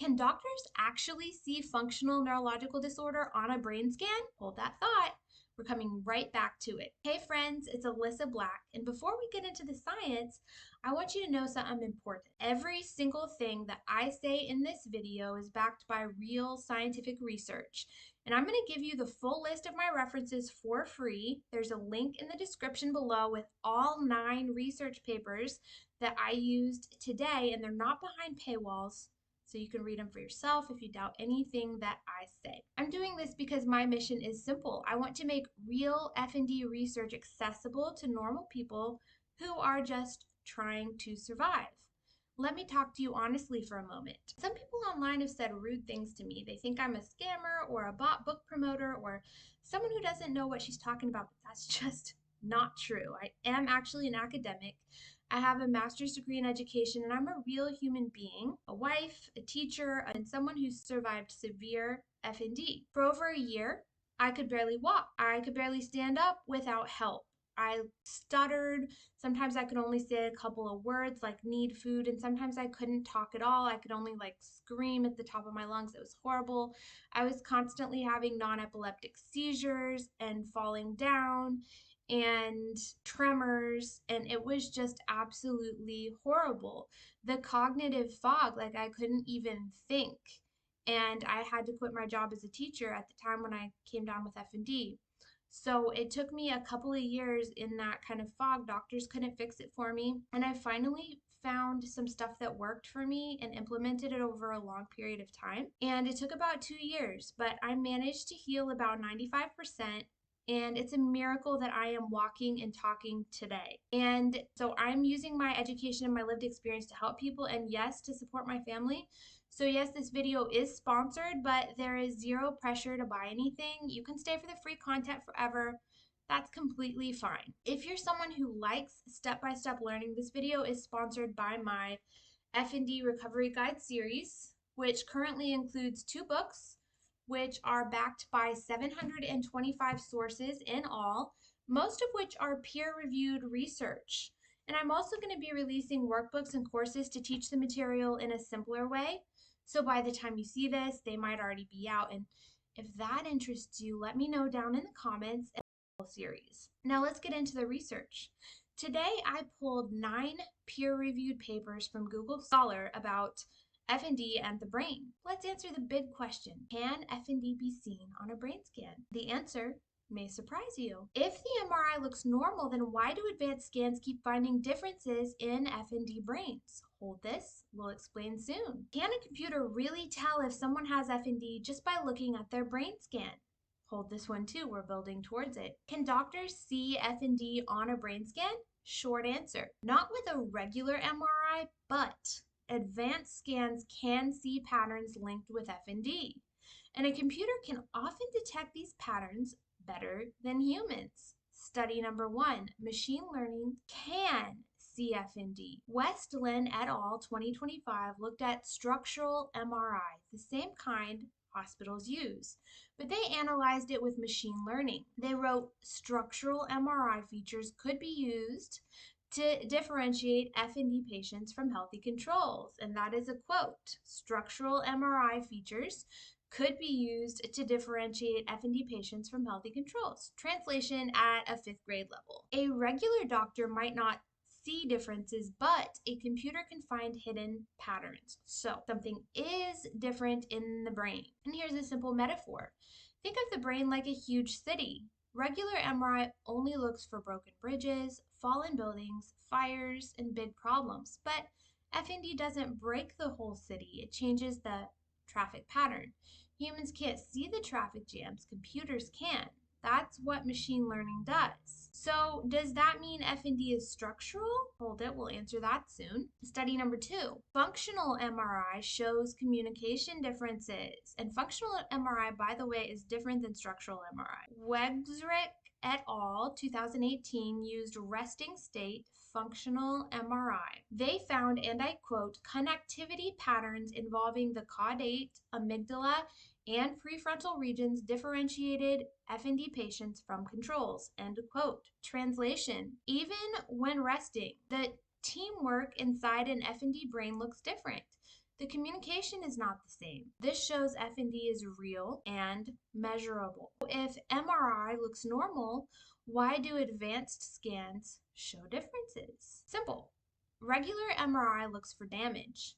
Can doctors actually see functional neurological disorder on a brain scan? Hold that thought. We're coming right back to it. Hey friends, it's Alyssa Black, and before we get into the science, I want you to know something important. Every single thing that I say in this video is backed by real scientific research, and I'm going to give you the full list of my references for free. There's a link in the description below with all 9 research papers that I used today, and they're not behind paywalls, so you can read them for yourself if you doubt anything that I say. I'm doing this because my mission is simple. I want to make real FND research accessible to normal people who are just trying to survive. Let me talk to you honestly for a moment. Some people online have said rude things to me. They think I'm a scammer or a bot book promoter or someone who doesn't know what she's talking about, but that's just not true. I am actually an academic. I have a master's degree in education, and I'm a real human being, a wife, a teacher, and someone who's survived severe FND. For over a year, I could barely walk. I could barely stand up without help. I stuttered. Sometimes I could only say a couple of words like need food, and sometimes I couldn't talk at all. I could only scream at the top of my lungs. It was horrible. I was constantly having non-epileptic seizures and falling down and tremors, and it was just absolutely horrible. The cognitive fog, I couldn't even think. And I had to quit my job as a teacher at the time when I came down with FND. So it took me a couple of years in that kind of fog. Doctors couldn't fix it for me. And I finally found some stuff that worked for me and implemented it over a long period of time. And it took about 2 years, but I managed to heal about 95%. And it's a miracle that I am walking and talking today. And so I'm using my education and my lived experience to help people, and yes, to support my family. So yes, this video is sponsored, but there is zero pressure to buy anything. You can stay for the free content forever. That's completely fine. If you're someone who likes step-by-step learning, this video is sponsored by my FND Recovery Guide series, which currently includes 2 books, which are backed by 725 sources in all, most of which are peer-reviewed research. And I'm also going to be releasing workbooks and courses to teach the material in a simpler way. So by the time you see this, they might already be out. And if that interests you, let me know down in the comments and the whole series. Now let's get into the research. Today I pulled 9 peer-reviewed papers from Google Scholar about FND and the brain. Let's answer the big question. Can FND be seen on a brain scan? The answer may surprise you. If the MRI looks normal, then why do advanced scans keep finding differences in FND brains? Hold this, we'll explain soon. Can a computer really tell if someone has FND just by looking at their brain scan? Hold this one too, we're building towards it. Can doctors see FND on a brain scan? Short answer, not with a regular MRI, but advanced scans can see patterns linked with FND. And a computer can often detect these patterns better than humans. Study number 1, machine learning can see FND. Westland et al. 2025 looked at structural MRI, the same kind hospitals use, but they analyzed it with machine learning. They wrote structural MRI features could be used to differentiate FND patients from healthy controls, and that is a quote. Structural MRI features could be used to differentiate FND patients from healthy controls. Translation at a 5th grade level. A regular doctor might not see differences, but a computer can find hidden patterns. So something is different in the brain. And here's a simple metaphor. Think of the brain like a huge city. Regular MRI only looks for broken bridges, fallen buildings, fires, and big problems. But FND doesn't break the whole city. It changes the traffic pattern. Humans can't see the traffic jams, computers can. That's what machine learning does. So does that mean FND is structural? Hold it, we'll answer that soon. Study number 2. Functional MRI shows communication differences. And functional MRI, by the way, is different than structural MRI. Wegsrick et al. 2018 used resting state functional MRI. They found, and I quote, connectivity patterns involving the caudate, amygdala, and prefrontal regions differentiated FND patients from controls, end quote. Translation, even when resting, the teamwork inside an FND brain looks different. The communication is not the same. This shows FND is real and measurable. If MRI looks normal, why do advanced scans show differences? Simple. Regular MRI looks for damage.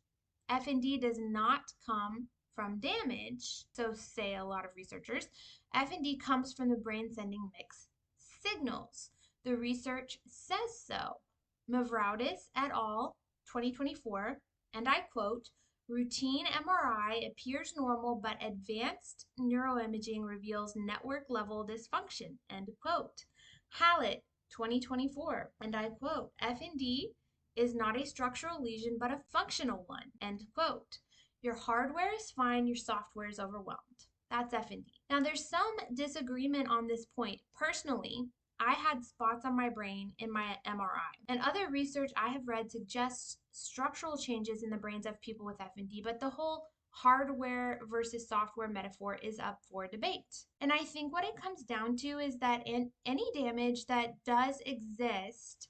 FND does not come from damage, so say a lot of researchers. FND comes from the brain sending mixed signals. The research says so. Mavroudis et al., 2024, and I quote, routine MRI appears normal, but advanced neuroimaging reveals network level dysfunction, end quote. Hallett, 2024, and I quote, FND is not a structural lesion, but a functional one, end quote. Your hardware is fine, your software is overwhelmed. That's FND. Now, there's some disagreement on this point. Personally, I had spots on my brain in my MRI, and other research I have read suggests structural changes in the brains of people with FND, but the whole hardware versus software metaphor is up for debate. And I think what it comes down to is that in any damage that does exist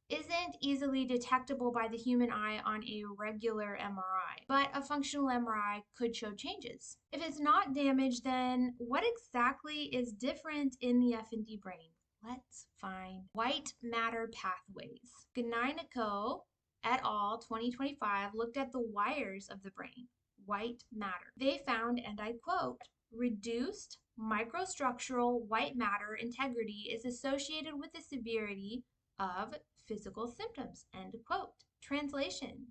isn't easily detectable by the human eye on a regular MRI, but a functional MRI could show changes. If it's not damage, then what exactly is different in the FND brain? Let's find white matter pathways. Gneiniko et al. 2025 looked at the wires of the brain, white matter. They found, and I quote, reduced microstructural white matter integrity is associated with the severity of physical symptoms, end quote. Translation.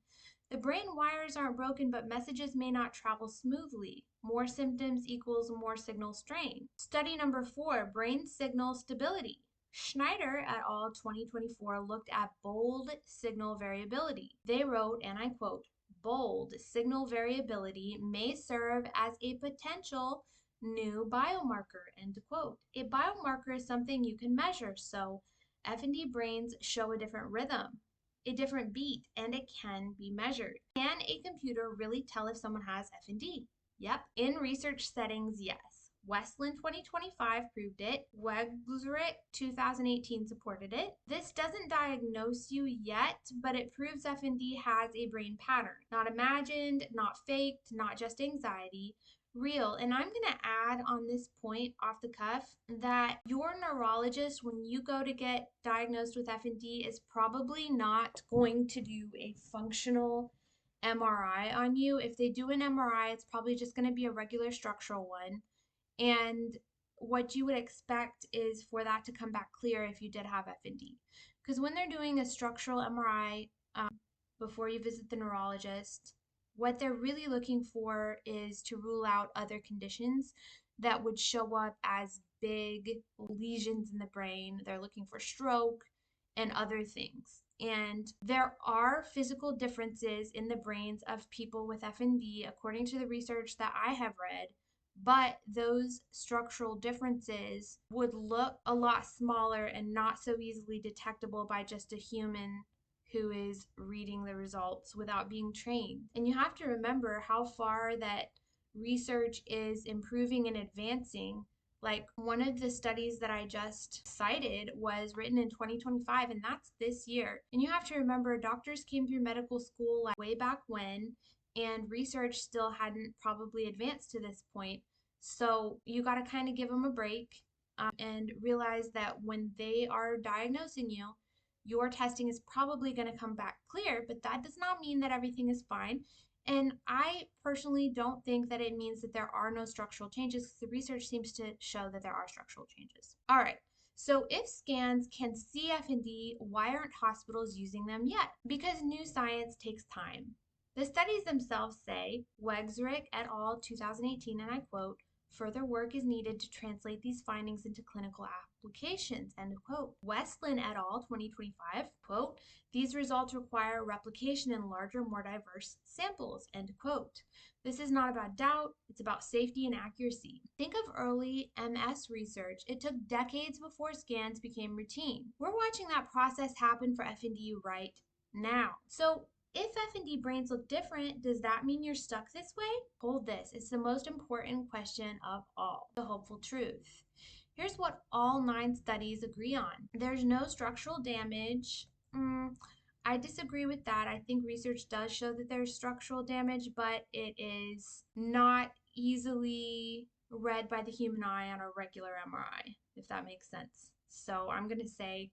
The brain wires aren't broken, but messages may not travel smoothly. More symptoms equals more signal strain. Study number 4, brain signal stability. Schneider et al. 2024 looked at bold signal variability. They wrote, and I quote, bold signal variability may serve as a potential new biomarker, end quote. A biomarker is something you can measure, so FND brains show a different rhythm, a different beat, and it can be measured. Can a computer really tell if someone has FND? Yep. In research settings, yes. Westland 2025 proved it. Wegzurich 2018 supported it. This doesn't diagnose you yet, but it proves FND has a brain pattern. Not imagined, not faked, not just anxiety. Real. And I'm going to add on this point off the cuff that your neurologist, when you go to get diagnosed with FND, is probably not going to do a functional MRI on you. If they do an MRI, it's probably just going to be a regular structural one. And what you would expect is for that to come back clear if you did have FND. Because when they're doing a structural MRI before you visit the neurologist, what they're really looking for is to rule out other conditions that would show up as big lesions in the brain. They're looking for stroke and other things. And there are physical differences in the brains of people with FND, according to the research that I have read, but those structural differences would look a lot smaller and not so easily detectable by just a human who is reading the results without being trained. And you have to remember how far that research is improving and advancing. Like one of the studies that I just cited was written in 2025, and that's this year. And you have to remember doctors came through medical school like way back when, and research still hadn't probably advanced to this point. So you got to kind of give them a break and realize that when they are diagnosing you, your testing is probably going to come back clear, but that does not mean that everything is fine. And I personally don't think that it means that there are no structural changes, because the research seems to show that there are structural changes. All right. So if scans can see FND, why aren't hospitals using them yet? Because new science takes time. The studies themselves say, Wegzurich et al. 2018, and I quote, further work is needed to translate these findings into clinical applications, end quote. Westland et al. 2025, quote, these results require replication in larger, more diverse samples, end quote. This is not about doubt, it's about safety and accuracy. Think of early MS research. It took decades before scans became routine. We're watching that process happen for FND right now. So if FND brains look different, does that mean you're stuck this way? Hold this. It's the most important question of all, the hopeful truth. Here's what all 9 studies agree on. There's no structural damage. I disagree with that. I think research does show that there's structural damage, but it is not easily read by the human eye on a regular MRI, if that makes sense. So I'm going to say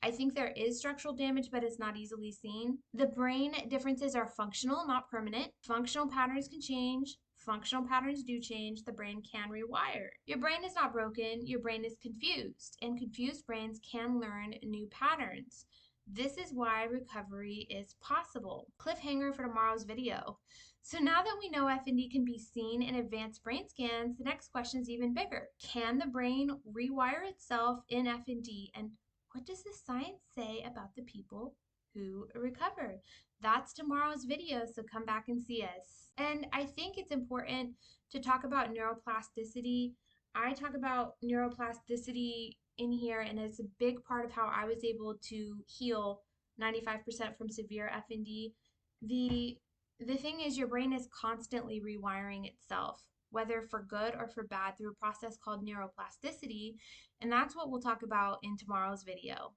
I think there is structural damage, but it's not easily seen. The brain differences are functional, not permanent. Functional patterns can change. Functional patterns do change. The brain can rewire. Your brain is not broken. Your brain is confused, and confused brains can learn new patterns. This is why recovery is possible. Cliffhanger for tomorrow's video. So now that we know FND can be seen in advanced brain scans, the next question is even bigger. Can the brain rewire itself in FND, and what does the science say about the people who recover? That's tomorrow's video, so come back and see us. And I think it's important to talk about neuroplasticity. I talk about neuroplasticity in here, and it's a big part of how I was able to heal 95% from severe FND. The thing is, your brain is constantly rewiring itself, whether for good or for bad, through a process called neuroplasticity, and that's what we'll talk about in tomorrow's video.